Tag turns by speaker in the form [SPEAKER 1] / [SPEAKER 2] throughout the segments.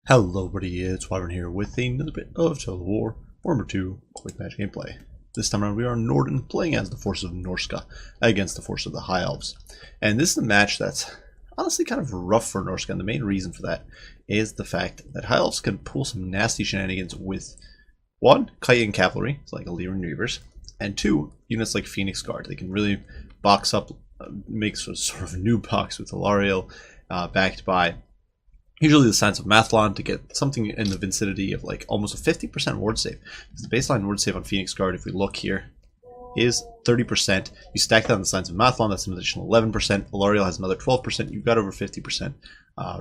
[SPEAKER 1] Hello everybody, it's Wyvern here with another bit of Total War, Warhammer 2, quick match gameplay. This time around we are Norden playing as the forces of Norsca against the force of the High Elves. And this is a match that's honestly kind of rough for Norsca, and the main reason for that is the fact that High Elves can pull some nasty shenanigans with, one, Chitin Cavalry, it's like Illyrian Reavers, and two, units like Phoenix Guard. They can really box up, make sort of new box with Hilariel, backed by usually the Science of Mathlon to get something in the vicinity of like almost a 50% ward save. Because the baseline ward save on Phoenix Guard, if we look here, is 30%. You stack that on the Science of Mathlon, that's an additional 11%. Hilariel has another 12%. You've got over 50%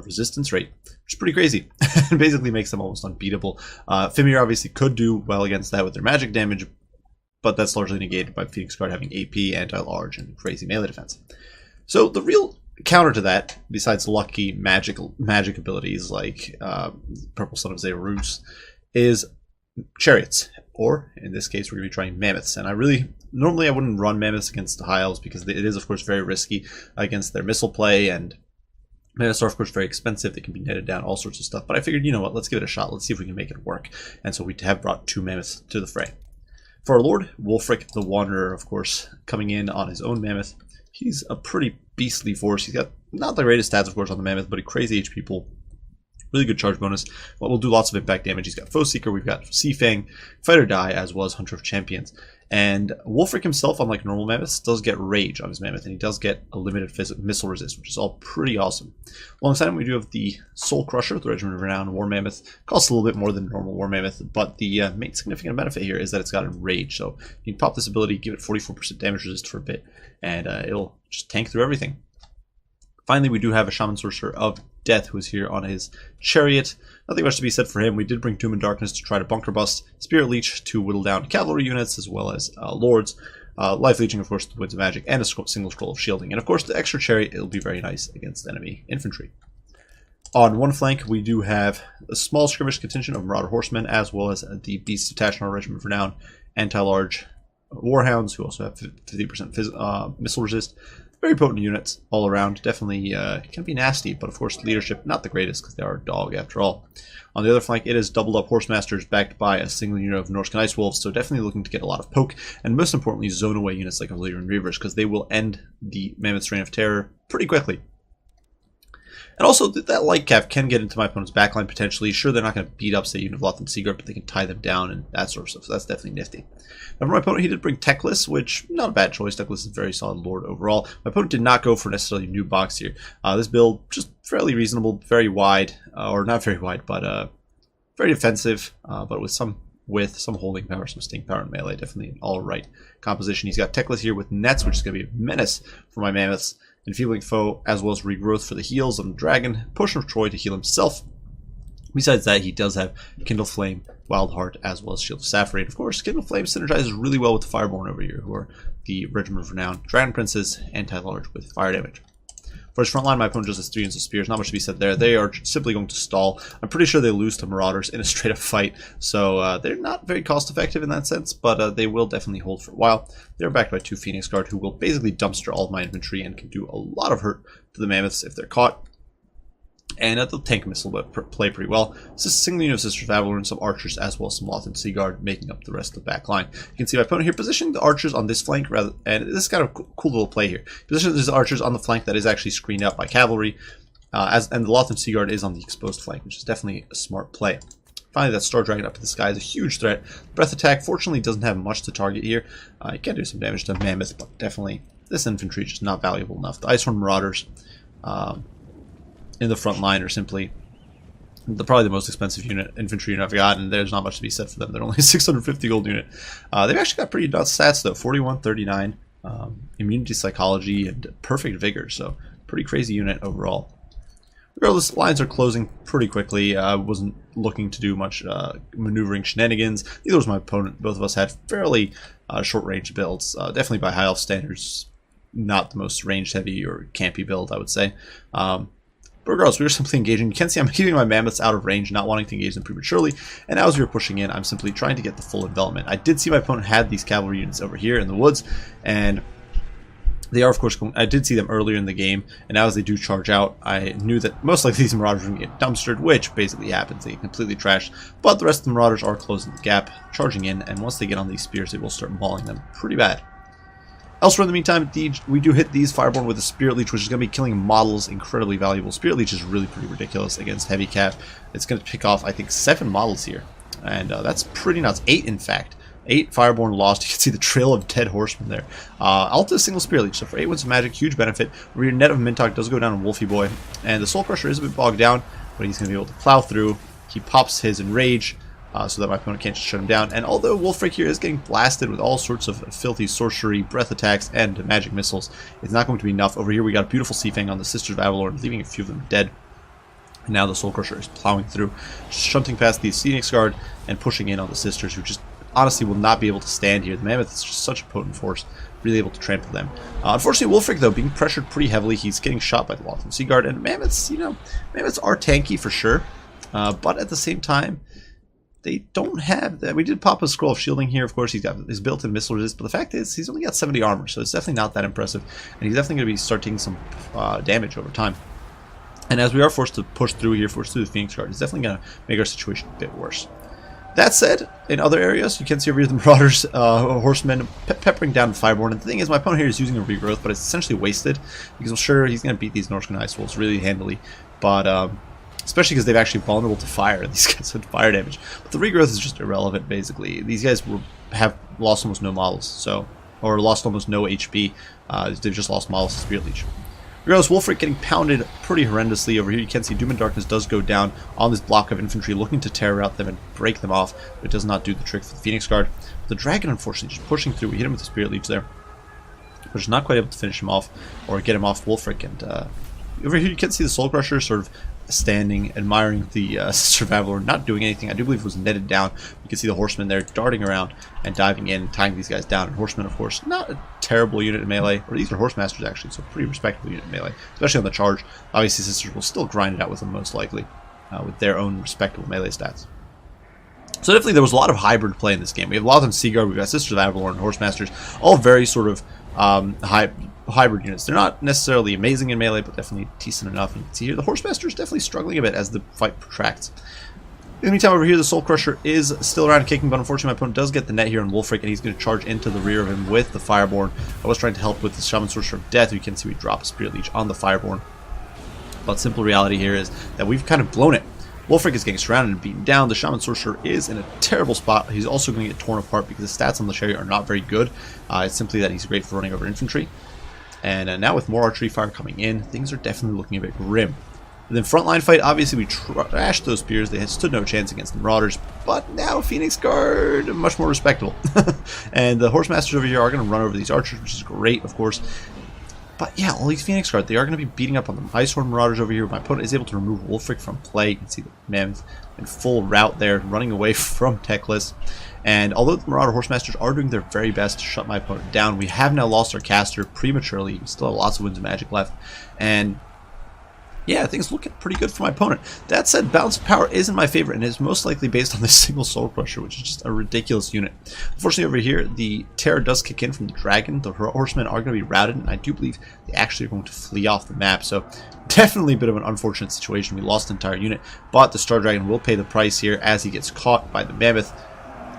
[SPEAKER 1] resistance rate, which is pretty crazy. It basically makes them almost unbeatable. Fimir obviously could do well against that with their magic damage, but that's largely negated by Phoenix Guard having AP, anti-large, and crazy melee defense. So the real counter to that, besides lucky magic abilities like Purple Son of Zeus, is chariots, or in this case we're going to be trying mammoths. And normally I wouldn't run mammoths against the High Elves because it is of course very risky against their missile play, and mammoths are of course very expensive, they can be netted down, all sorts of stuff. But I figured, you know what, let's give it a shot, let's see if we can make it work. And so we have brought two mammoths to the fray. For our lord, Wulfric the Wanderer, of course, coming in on his own mammoth. He's a pretty beastly force. He's got not the greatest stats, of course, on the Mammoth, but a crazy HP pool. Really good charge bonus. Well, we'll do lots of impact damage. He's got Foe Seeker, we've got Sea Fang, Fight or Die, as well as Hunter of Champions. And Wulfric himself, unlike normal Mammoths, does get Rage on his Mammoth, and he does get a limited missile resist, which is all pretty awesome. Alongside him, we do have the Soul Crusher, the Regiment of Renown War Mammoth. Costs a little bit more than normal War Mammoth, but the main significant benefit here is that it's got a Rage. So you can pop this ability, give it 44% damage resist for a bit, and it'll just tank through everything. Finally, we do have a Shaman Sorcerer of Death who is here on his chariot. Nothing much to be said for him. We did bring Doom and Darkness to try to bunker bust, Spirit Leech to whittle down cavalry units as well as lords, Life Leeching, of course, the Winds of Magic, and a single scroll of shielding. And of course, the extra chariot, it'll be very nice against enemy infantry. On one flank, we do have a small skirmish contingent of Marauder Horsemen, as well as the Beasts attached on our Regiment of Renown, anti-large Warhounds, who also have 50% missile resist. Very potent units all around. Definitely can be nasty, but of course leadership not the greatest because they are a dog after all. On the other flank, it is doubled up Horsemasters backed by a single unit of Norscan Ice Wolves, so definitely looking to get a lot of poke, and most importantly zone away units like Illyrian Reavers, because they will end the Mammoth's reign of terror pretty quickly. And also, that light cav can get into my opponent's backline potentially. Sure, they're not going to beat up, say, unit of Loth and Seaguard, but they can tie them down and that sort of stuff. So that's definitely nifty. Now, for my opponent, he did bring Teclis, which, not a bad choice. Teclis is a very solid lord overall. My opponent did not go for necessarily a new box here. This build, just fairly reasonable, very wide, or not very wide, but very defensive, but with some width, some holding power, some sting power, and melee. Definitely an all-right composition. He's got Teclis here with Nets, which is going to be a menace for my Mammoths. Enfeebling Foe, as well as Regrowth for the heals on the Dragon, Potion of Troy to heal himself. Besides that, he does have Kindle Flame, Wild Heart, as well as Shield of Saffron. Of course, Kindle Flame synergizes really well with the Fireborn over here, who are the Regiment of Renown Dragon Princes, anti-large with fire damage. For his front line, my opponent just has 3 units of spears. Not much to be said there. They are simply going to stall. I'm pretty sure they lose to Marauders in a straight-up fight, so they're not very cost-effective in that sense, but they will definitely hold for a while. They're backed by 2 Phoenix Guard, who will basically dumpster all of my infantry and can do a lot of hurt to the Mammoths if they're caught. And they'll tank missile but play pretty well. This is a single unit of Sister Valor and some archers, as well as some Loth and Seaguard, making up the rest of the back line. You can see my opponent here positioning the archers on this flank, and this is kind of a cool little play here. Positioning his archers on the flank that is actually screened out by cavalry, and the Loth and Seaguard is on the exposed flank, which is definitely a smart play. Finally, that Star Dragon up in the sky is a huge threat. Breath Attack, fortunately, doesn't have much to target here. You can do some damage to Mammoth, but definitely this infantry is just not valuable enough. The Icehorn Marauders in the front line are simply probably the most expensive infantry unit I've got, and there's not much to be said for them. They're only a 650 gold unit. They've actually got pretty nuts stats though: 41, 39, immunity, psychology, and perfect vigor. So pretty crazy unit overall. Regardless, lines are closing pretty quickly. I wasn't looking to do much maneuvering shenanigans. Neither was my opponent. Both of us had fairly short-range builds. Definitely by high elf standards, not the most range-heavy or campy build, I would say. But regardless, we were simply engaging. You can see I'm keeping my Mammoths out of range, not wanting to engage them prematurely. And as we were pushing in, I'm simply trying to get the full envelopment. I did see my opponent had these cavalry units over here in the woods, and They are, of course, going. I did see them earlier in the game, and now as they do charge out, I knew that most likely these Marauders were going to get dumpstered, which basically happens. They get completely trashed, but the rest of the Marauders are closing the gap, charging in, and once they get on these spears, they will start mauling them pretty bad. Elsewhere in the meantime, we do hit these Fireborn with a Spirit Leech, which is going to be killing models incredibly valuable. Spirit Leech is really pretty ridiculous against Heavy Cap. It's going to pick off, I think, 7 models here, and that's pretty nuts. 8, in fact. 8 Fireborn lost. You can see the trail of dead horsemen there. Alta single Spirit Leech, so for 8 wins of magic, huge benefit. Your net of Mintok does go down on Wolfie Boy, and the Soul Crusher is a bit bogged down, but he's going to be able to plow through. He pops his Enrage, so that my opponent can't just shut him down. And although Wolfric here is getting blasted with all sorts of filthy sorcery, breath attacks, and magic missiles, it's not going to be enough. Over here we got a beautiful Sea Fang on the Sisters of Avalor, leaving a few of them dead. And now the Soul Crusher is plowing through, shunting past the Phoenix Guard and pushing in on the Sisters, who just honestly will not be able to stand here. The Mammoth is just such a potent force, really able to trample them. Unfortunately, Wolfric, though, being pressured pretty heavily, he's getting shot by the Lothram Sea Guard, and Mammoths, you know, Mammoths are tanky for sure, but at the same time, they don't have that. We did pop a Scroll of Shielding here, of course. He's got his built-in missile resist, but the fact is he's only got 70 armor, so it's definitely not that impressive, and he's definitely going to be starting some damage over time. And as we are forced to push through here, forced through the Phoenix Guard, it's definitely going to make our situation a bit worse. That said, in other areas, you can see over here the Marauders, Horsemen, peppering down the Fireborn. And the thing is, my opponent here is using a Regrowth, but it's essentially wasted, because I'm sure he's going to beat these Norscan Ice Wolves really handily, but especially because they've actually vulnerable to fire, and these guys had fire damage. But the Regrowth is just irrelevant, basically. These guys have lost almost no models, so, or lost almost no HP. They've just lost models to Spirit Leech. Regardless, Wolfric getting pounded pretty horrendously over here. You can see Doom and Darkness does go down on this block of infantry, looking to tear out them and break them off, but it does not do the trick for the Phoenix Guard. The Dragon, unfortunately, just pushing through. We hit him with the Spirit Leech there, but just not quite able to finish him off or get him off Wolfric. And over here you can see the Soul Crusher sort of standing, admiring the Sister of Avalor, not doing anything. I do believe it was netted down. You can see the Horsemen there darting around and diving in, tying these guys down. And Horsemen, of course, not a terrible unit in melee, or these are Horsemasters actually, so pretty respectable unit in melee, especially on the charge. Obviously, Sisters will still grind it out with them most likely, with their own respectable melee stats. So definitely there was a lot of hybrid play in this game. We have Lothram Sea Guard, we've got Sisters of Avalor and Horsemasters, all very sort of hybrid units. They're not necessarily amazing in melee, but definitely decent enough. And you can see here the Horsemaster is definitely struggling a bit as the fight protracts. In the meantime, over here, the Soul Crusher is still around kicking, but unfortunately my opponent does get the net here on Wolfric, and he's going to charge into the rear of him with the Fireborn. I was trying to help with the Shaman Sorcerer of Death. You can see we drop a Spirit Leech on the Fireborn. But simple reality here is that we've kind of blown it. Wolfric is getting surrounded and beaten down. The Shaman Sorcerer is in a terrible spot. He's also going to get torn apart because the stats on the chariot are not very good. It's simply that he's great for running over infantry. And now with more archery fire coming in, things are definitely looking a bit grim. And then frontline fight, obviously we trashed those spears. They had stood no chance against the Marauders. But now Phoenix Guard, much more respectable. And the Horsemasters over here are going to run over these archers, which is great, of course. But yeah, all these Phoenix Guard, they are going to be beating up on the Icehorn Marauders over here. My opponent is able to remove Wolfric from play. You can see the Mammoth in full route there, running away from Techless. And although the Marauder Horsemasters are doing their very best to shut my opponent down, we have now lost our caster prematurely. We still have lots of winds of magic left. And yeah, things looking pretty good for my opponent. That said, Balance of Power isn't my favorite, and is most likely based on this single Soul Crusher, which is just a ridiculous unit. Unfortunately, over here, the Terror does kick in from the Dragon. The Horsemen are going to be routed, and I do believe they actually are going to flee off the map. So, definitely a bit of an unfortunate situation. We lost an entire unit, but the Star Dragon will pay the price here as he gets caught by the Mammoth.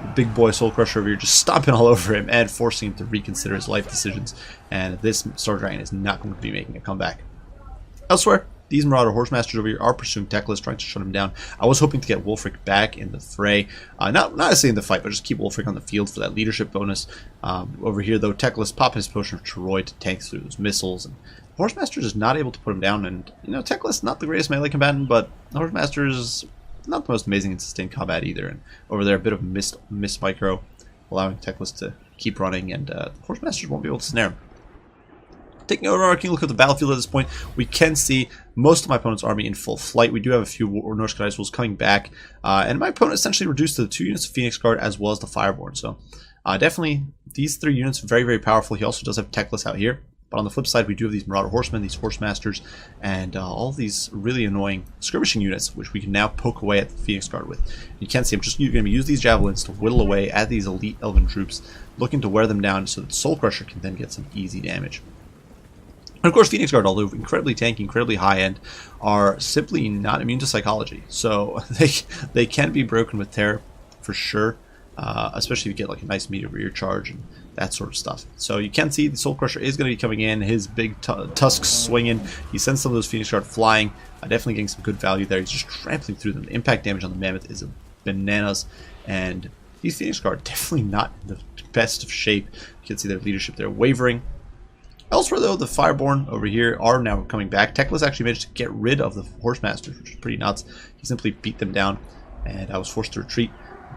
[SPEAKER 1] The big boy Soul Crusher over here just stomping all over him and forcing him to reconsider his life decisions. And this Star Dragon is not going to be making a comeback. Elsewhere, these Marauder Horsemasters over here are pursuing Techless, trying to shut him down. I was hoping to get Wolfric back in the fray. Not necessarily in the fight, but just keep Wolfric on the field for that leadership bonus. Over here, though, Techless popping his Potion of Troy to tank through those missiles. And the Horsemasters is not able to put him down. And, you know, Techless, not the greatest melee combatant, but the Horsemasters, not the most amazing in sustained combat either. And over there, a bit of a miss micro, allowing Techless to keep running. And the Horsemasters won't be able to snare him. Taking over our look at the battlefield at this point, we can see most of my opponent's army in full flight. We do have a few Norscan Ice Wolves coming back, and my opponent essentially reduced to the 2 units of Phoenix Guard as well as the Fireborn. So definitely these 3 units very, very powerful. He also does have Techless out here. But on the flip side, we do have these Marauder Horsemen, these Horsemasters, and all these really annoying skirmishing units, which we can now poke away at the Phoenix Guard with. You can see I'm just going to use these javelins to whittle away at these elite Elven troops, looking to wear them down so that Soul Crusher can then get some easy damage. And of course, Phoenix Guard, although incredibly tanky, incredibly high-end, are simply not immune to psychology. So they can be broken with Terror, for sure, especially if you get like a nice meter rear charge and that sort of stuff. So you can see the Soul Crusher is going to be coming in, his big tusks swinging. He sends some of those Phoenix Guard flying, definitely getting some good value there. He's just trampling through them. The impact damage on the Mammoth is bananas, and these Phoenix Guard definitely not in the best of shape. You can see their leadership there wavering. Elsewhere, though, the Fireborn over here are now coming back. Teclis actually managed to get rid of the Horsemasters, which is pretty nuts. He simply beat them down, and I was forced to retreat.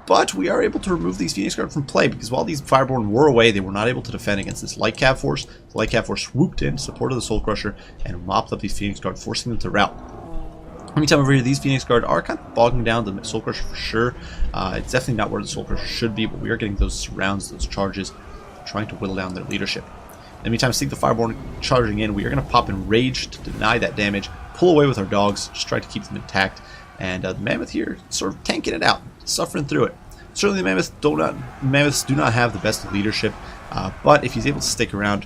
[SPEAKER 1] But we are able to remove these Phoenix Guard from play, because while these Fireborn were away, they were not able to defend against this Light Cav force. The Light Cav force swooped in, supported the Soul Crusher, and mopped up these Phoenix Guard, forcing them to rout. Meantime, over here, these Phoenix Guard are kind of bogging down the Soul Crusher for sure. It's definitely not where the Soul Crusher should be, but we are getting those surrounds, those charges, trying to whittle down their leadership. In the meantime, seeing the Fireborn charging in, we are going to pop in Rage to deny that damage, pull away with our dogs, just try to keep them intact, and the Mammoth here sort of tanking it out, suffering through it. Certainly the Mammoths do not have the best leadership, but if he's able to stick around,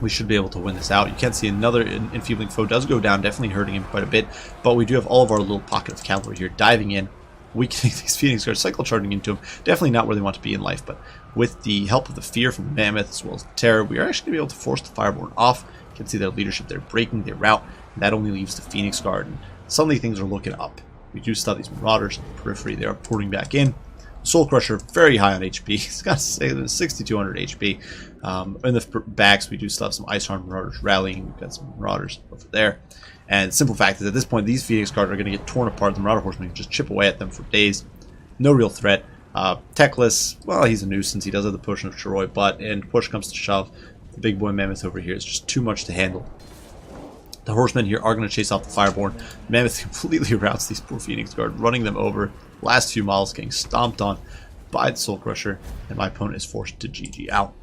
[SPEAKER 1] we should be able to win this out. You can see another enfeebling foe does go down, definitely hurting him quite a bit, but we do have all of our little pocket of cavalry here diving in, weakening these Phoenix Guards, cycle charging into them. Definitely not where they want to be in life, but with the help of the fear from the Mammoth as well as the Terror, we are actually going to be able to force the Fireborn off. You can see their leadership, they're breaking their route, and that only leaves the Phoenix Guard, and suddenly things are looking up. We do still have these Marauders on the periphery, they are pouring back in. Soul Crusher, very high on HP, he's got 6,200 HP. In the backs, we do still have some Ice Armed Marauders rallying, we've got some Marauders over there. And the simple fact is, at this point, these Phoenix Guard are going to get torn apart. The Marauder Horsemen can just chip away at them for days. No real threat. Teclis, well, he's a nuisance. He does have the Potion of Chiroi, but and push comes to shove, the big boy Mammoth over here is just too much to handle. The Horsemen here are going to chase off the Fireborn. Mammoth completely routs these poor Phoenix Guard, running them over. Last few miles getting stomped on by the Soul Crusher, and my opponent is forced to GG out.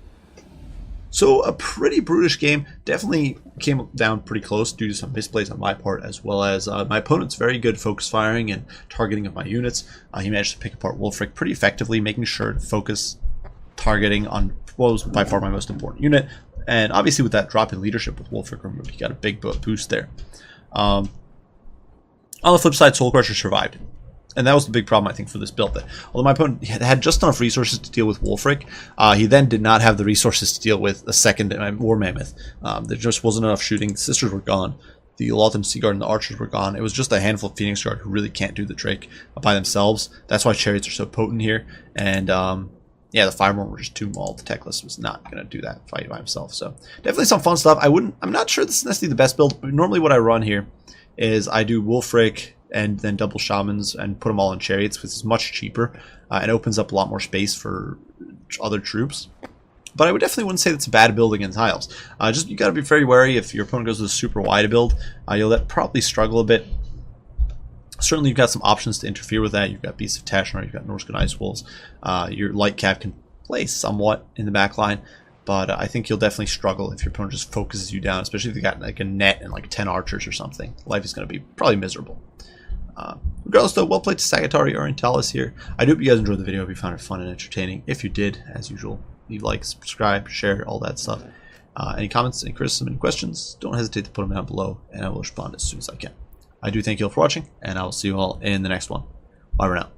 [SPEAKER 1] So a pretty brutish game, definitely came down pretty close due to some misplays on my part, as well as my opponent's very good focus firing and targeting of my units. He managed to pick apart Wulfric pretty effectively, making sure to focus targeting on what was by far my most important unit. And obviously with that drop in leadership with Wulfric removed, he got a big boost there. On the flip side, Soul Crusher survived. And that was the big problem, I think, for this build. That although my opponent had just enough resources to deal with Wulfric, he then did not have the resources to deal with a second War Mammoth. There just wasn't enough shooting. The Sisters were gone. The Lothan Sea Guard and the Archers were gone. It was just a handful of Phoenix Guard who really can't do the trick by themselves. That's why Chariots are so potent here. And yeah, the Fireborn were just too mauled. The Teclis was not going to do that fight by himself. So definitely some fun stuff. I'm not sure this is necessarily the best build. Normally what I run here is I do Wulfric and then double Shamans and put them all in Chariots, because it's much cheaper and opens up a lot more space for other troops. But I would definitely wouldn't say that's a bad build against Isles. Just you got to be very wary if your opponent goes with a super wide build. You'll probably struggle a bit. Certainly you've got some options to interfere with that. You've got Beasts of Tashnar, you've got Norscan Ice Wolves. Your Light Cav can play somewhat in the back line, but I think you'll definitely struggle if your opponent just focuses you down, especially if you got like a net and like 10 archers or something. Life is going to be probably miserable. Regardless though, well played to Sagatari or Intalis here. I do hope you guys enjoyed the video. I hope you found it fun and entertaining. If you did, as usual, leave likes, subscribe, share, all that stuff. Any comments, any criticism, any questions, don't hesitate to put them down below, and I will respond as soon as I can. I do thank you all for watching, and I will see you all in the next one. Bye for now.